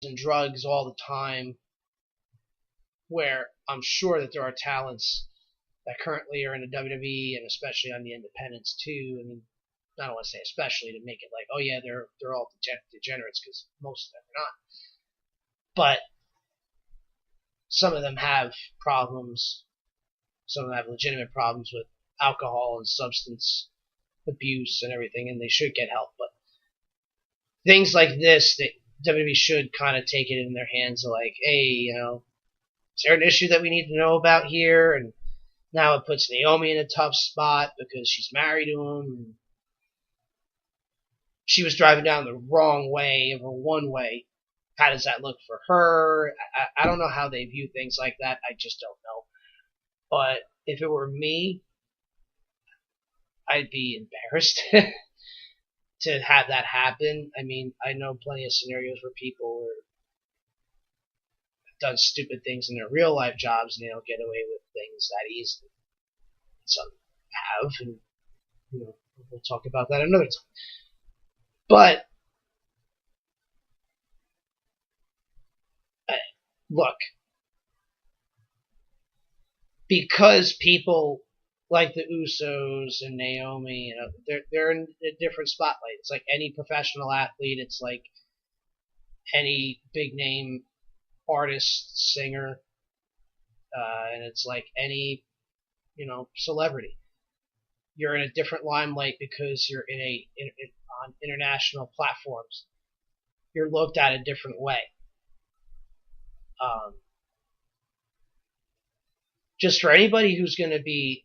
and drugs all the time, where I'm sure that there are talents that currently are in the WWE and especially on the independents too. I mean, I don't want to say especially to make it like, oh yeah, they're all degenerates, because most of them are not. But some of them have problems. Some of them have legitimate problems with alcohol and substance abuse and everything, and they should get help. But things like this, that WWE should kind of take it in their hands, like, hey, is there an issue that we need to know about here? And now it puts Naomi in a tough spot because she's married to him. And she was driving down the wrong way of a one-way. How does that look for her? I don't know how they view things like that. I just don't know. But if it were me, I'd be embarrassed to have that happen. I mean, I know plenty of scenarios where people have done stupid things in their real life jobs and they don't get away with things that easily. Some have, and we'll talk about that another time. But look, because people like the Usos and Naomi, they're in a different spotlight. It's like any professional athlete. It's like any big name artist, singer, and it's like any celebrity. You're in a different limelight because you're on international platforms. You're looked at a different way. Just for anybody who's going to be,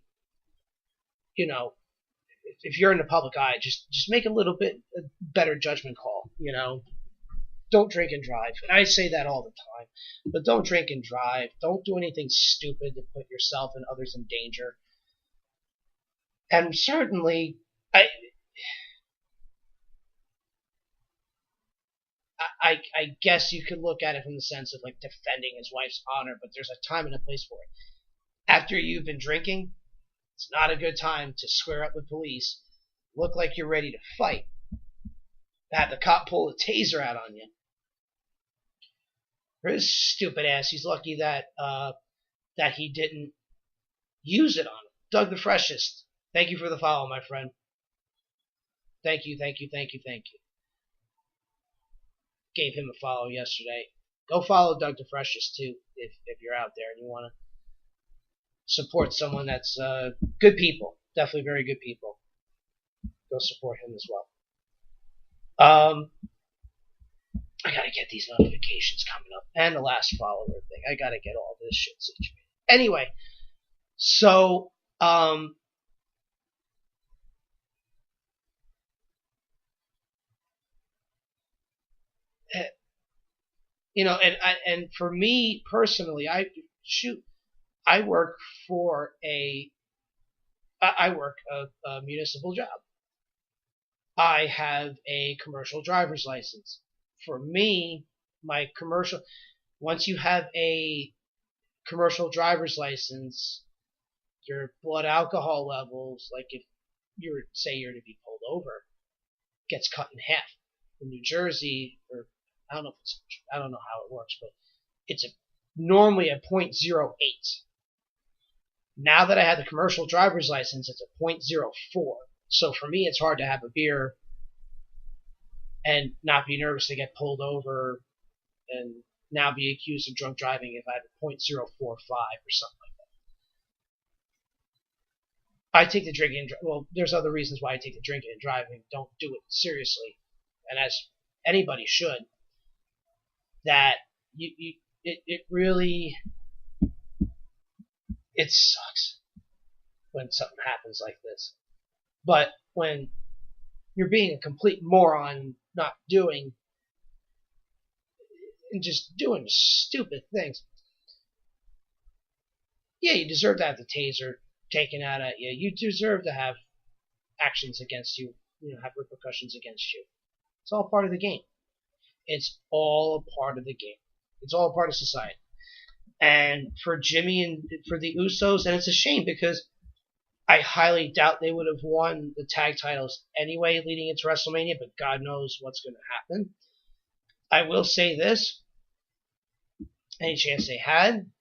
if you're in the public eye, just make a little bit better judgment call. Don't drink and drive. And I say that all the time, but don't drink and drive. Don't do anything stupid to put yourself and others in danger. And certainly, I guess you could look at it from the sense of like defending his wife's honor, but there's a time and a place for it. After you've been drinking, it's not a good time to square up with police, look like you're ready to fight, have the cop pull a taser out on you. For his stupid ass, he's lucky that he didn't use it on him. Doug the Freshest, thank you for the follow, my friend. Thank you. Gave him a follow yesterday. Go follow Doug the Freshest too, if you're out there and you want to support someone that's good people, definitely very good people. Go support him as well. I gotta get these notifications coming up and the last follower thing. I gotta get all this shit situated. Anyway, so and for me personally, I work a municipal job. I have a commercial driver's license. For me, once you have a commercial driver's license, your blood alcohol levels, like if you're to be pulled over, gets cut in half. In New Jersey, or I don't know how it works, but it's normally a 0.08. Now that I have the commercial driver's license, it's a 0.04. So for me, it's hard to have a beer and not be nervous to get pulled over and now be accused of drunk driving if I have a 0.045 or something like that. I take the drinking and well, there's other reasons why I take the drinking and driving. Don't do it seriously, and as anybody should. That it really sucks when something happens like this. But when you're being a complete moron, not doing and just doing stupid things, yeah, you deserve to have the taser taken out at you. You deserve to have actions against you, have repercussions against you. It's all part of the game. It's all a part of the game. It's all a part of society. And for Jimmy and for the Usos, and it's a shame because I highly doubt they would have won the tag titles anyway leading into WrestleMania, but God knows what's going to happen. I will say this: any chance they had,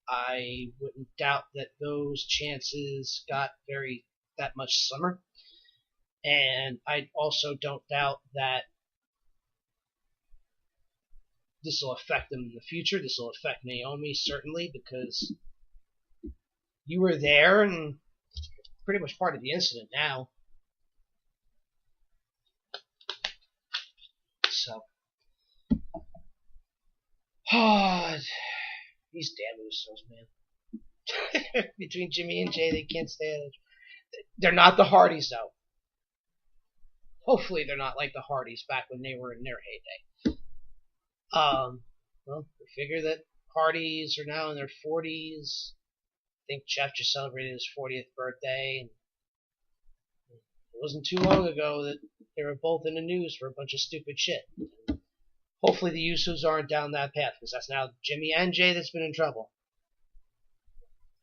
I wouldn't doubt that those chances got that much slimmer. And I also don't doubt that this will affect them in the future. This will affect Naomi, certainly, because you were there and pretty much part of the incident now. So, these damn Usos, man. Between Jimmy and Jay, they can't stand it. They're not the Hardys, though. Hopefully, they're not like the Hardys back when they were in their heyday. Well, we figure that Hardys are now in their 40s. I think Jeff just celebrated his 40th birthday. And it wasn't too long ago that they were both in the news for a bunch of stupid shit. Hopefully the Usos aren't down that path, because that's now Jimmy and Jay that's been in trouble.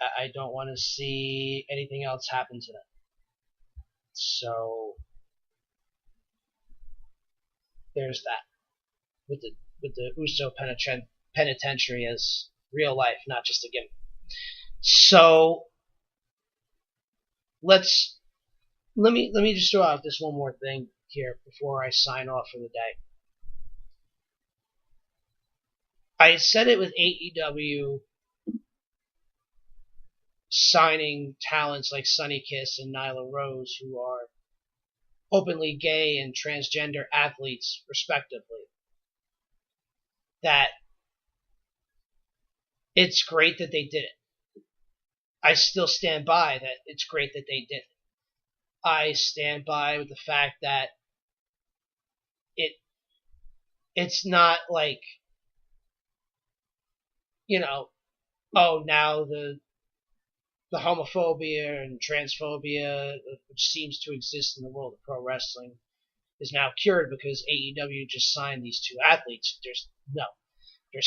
I don't want to see anything else happen to them. So there's that. With the Uso penitentiary as real life, not just a gimmick. So let me just throw out this one more thing here before I sign off for the day. I said it with AEW signing talents like Sonny Kiss and Nyla Rose, who are openly gay and transgender athletes, respectively, that it's great that they did it. I still stand by that it's great that they did it. I stand by with the fact that it's not like, oh, now the homophobia and transphobia, which seems to exist in the world of pro wrestling, is now cured because AEW just signed these two athletes. There's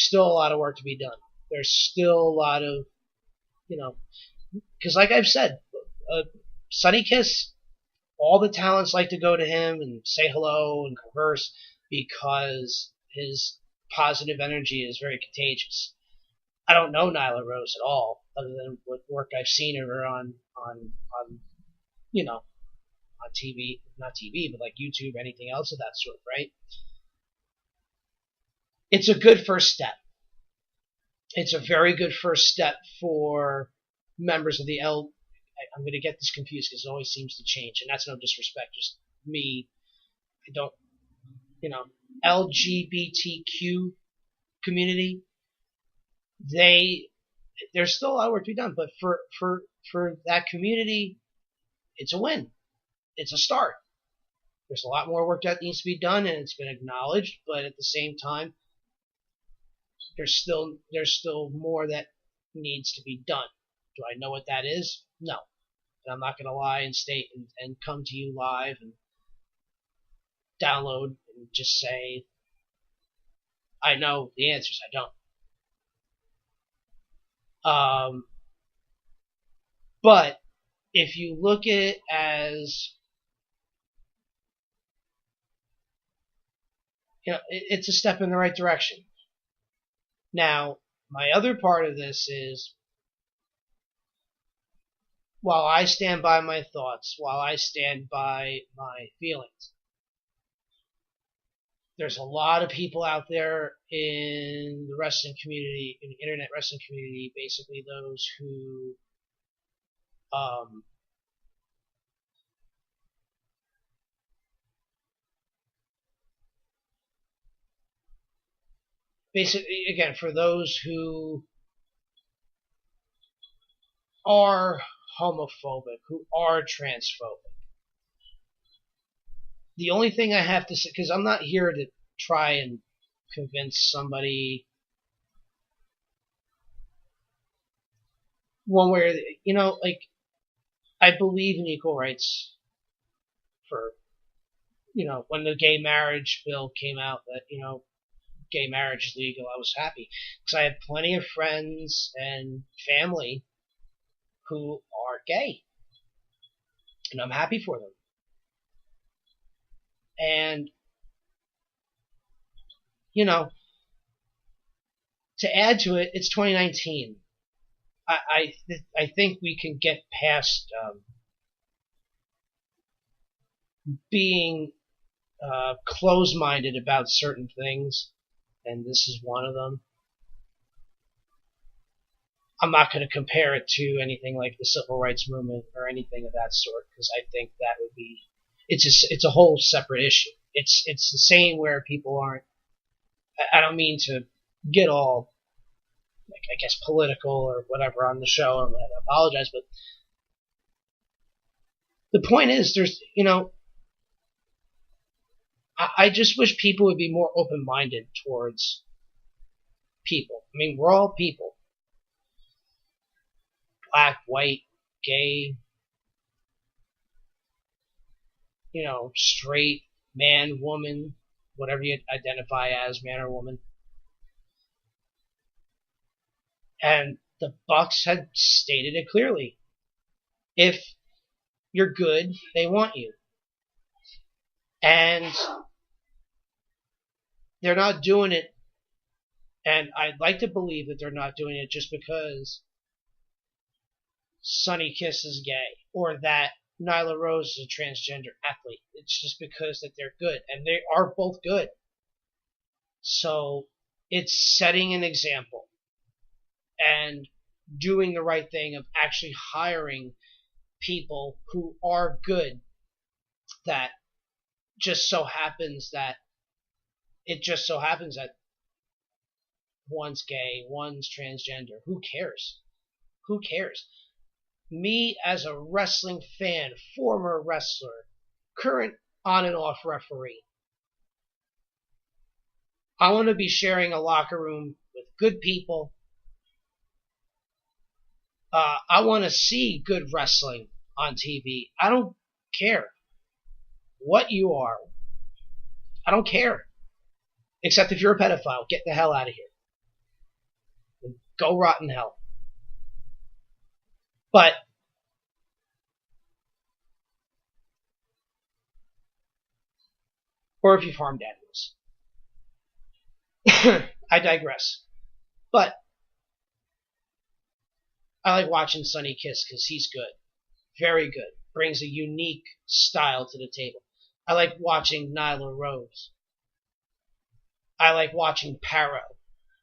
still a lot of work to be done. There's still a lot of, because like I've said, Sonny Kiss, all the talents like to go to him and say hello and converse because his positive energy is very contagious. I don't know Nyla Rose at all, other than what work I've seen of her on TV, not TV, but like YouTube, anything else of that sort, right? It's a good first step. It's a very good first step for members of the I'm going to get this confused because it always seems to change, and that's no disrespect, just me. I don't, LGBTQ community. There's still a lot of work to be done, but for that community, it's a win. It's a start. There's a lot more work that needs to be done, and it's been acknowledged, but at the same time, there's still more that needs to be done. Do I know what that is? No. And I'm not going to lie and state and come to you live and download and just say, I know the answers. I don't. But if you look at it as, it's a step in the right direction. Now, my other part of this is, while I stand by my thoughts, while I stand by my feelings, there's a lot of people out there in the wrestling community, in the internet wrestling community, basically those who basically, again, for those who are homophobic, who are transphobic. The only thing I have to say, because I'm not here to try and convince somebody one way or the, I believe in equal rights for, when the gay marriage bill came out that, gay marriage is legal, I was happy because I have plenty of friends and family who are gay, and I'm happy for them. And you know, to add to it, it's 2019. I think we can get past being close-minded about certain things, and this is one of them. I'm not going to compare it to anything like the civil rights movement or anything of that sort, because I think that would be it's a whole separate issue. It's the same where people aren't. I don't mean to get all, like, I guess, political or whatever on the show. I apologize, but the point is, there's, I just wish people would be more open-minded towards people. I mean, we're all people. Black, white, gay, straight, man, woman, whatever you identify as, man or woman. And the Bucks had stated it clearly. If you're good, they want you. And they're not doing it, and I'd like to believe that they're not doing it just because Sonny Kiss is gay, or that Nyla Rose is a transgender athlete. It's just because that they're good, and they are both good. So it's setting an example and doing the right thing of actually hiring people who are good, that just so happens that one's gay, one's transgender. Who cares? Who cares? Me, as a wrestling fan, former wrestler, current on and off referee, I want to be sharing a locker room with good people. I want to see good wrestling on TV. I don't care what you are. I don't care. Except if you're a pedophile, get the hell out of here. Go rot in hell. But or if you've harmed animals. I digress. But I like watching Sonny Kiss because he's good. Very good. Brings a unique style to the table. I like watching Nyla Rose. I like watching Paro.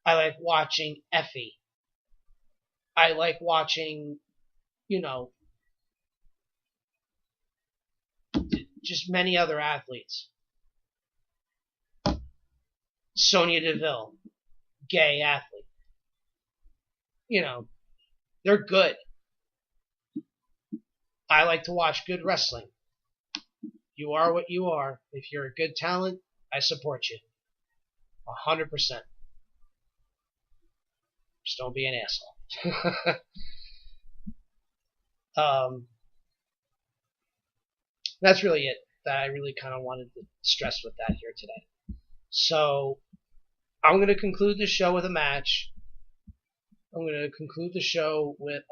I like watching Effie. I like watching, just many other athletes. Sonya Deville, gay athlete. They're good. I like to watch good wrestling. You are what you are. If you're a good talent, I support you. 100%. Just don't be an asshole. That's really it. That I really kind of wanted to stress with that here today. So I'm going to conclude the show with a match. I'm going to conclude the show with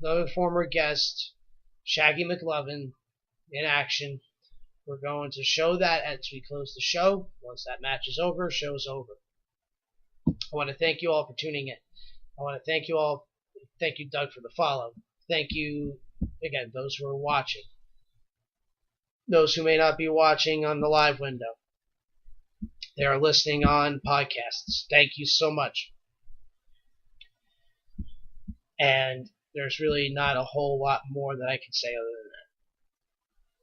another former guest, Shaggy McLovin, in action. We're going to show that as we close the show. Once that match is over, show's over. I want to thank you all for tuning in. I want to thank you all. Thank you, Doug, for the follow. Thank you, again, those who are watching. Those who may not be watching on the live window. They are listening on podcasts. Thank you so much. And there's really not a whole lot more that I can say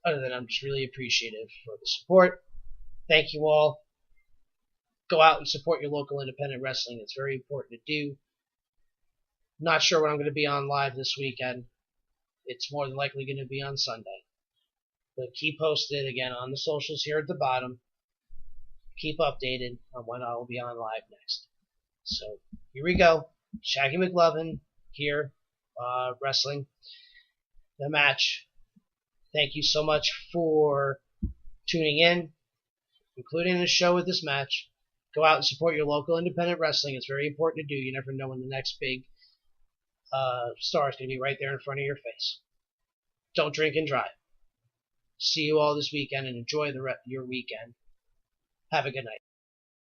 other than I'm just really appreciative for the support. Thank you all. Go out and support your local independent wrestling. It's very important to do. Not sure when I'm going to be on live this weekend. It's more than likely going to be on Sunday. But keep posted again on the socials here at the bottom. Keep updated on when I will be on live next. So here we go. Shaggy McLovin here, wrestling the match. Thank you so much for tuning in, including the show with this match. Go out and support your local independent wrestling. It's very important to do. You never know when the next big star is going to be right there in front of your face. Don't drink and drive. See you all this weekend and enjoy your weekend. Have a good night.